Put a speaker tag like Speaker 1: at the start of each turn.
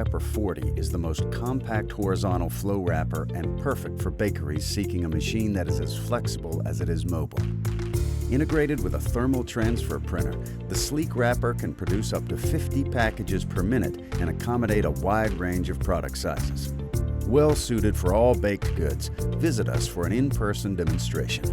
Speaker 1: SleekWrapper 40 is the most compact horizontal flow wrapper and perfect for bakeries seeking a machine that is as flexible as it is mobile. Integrated with a thermal transfer printer, the SleekWrapper can produce up to 50 packages per minute and accommodate a wide range of product sizes. Well suited for all baked goods, visit us for an in-person demonstration.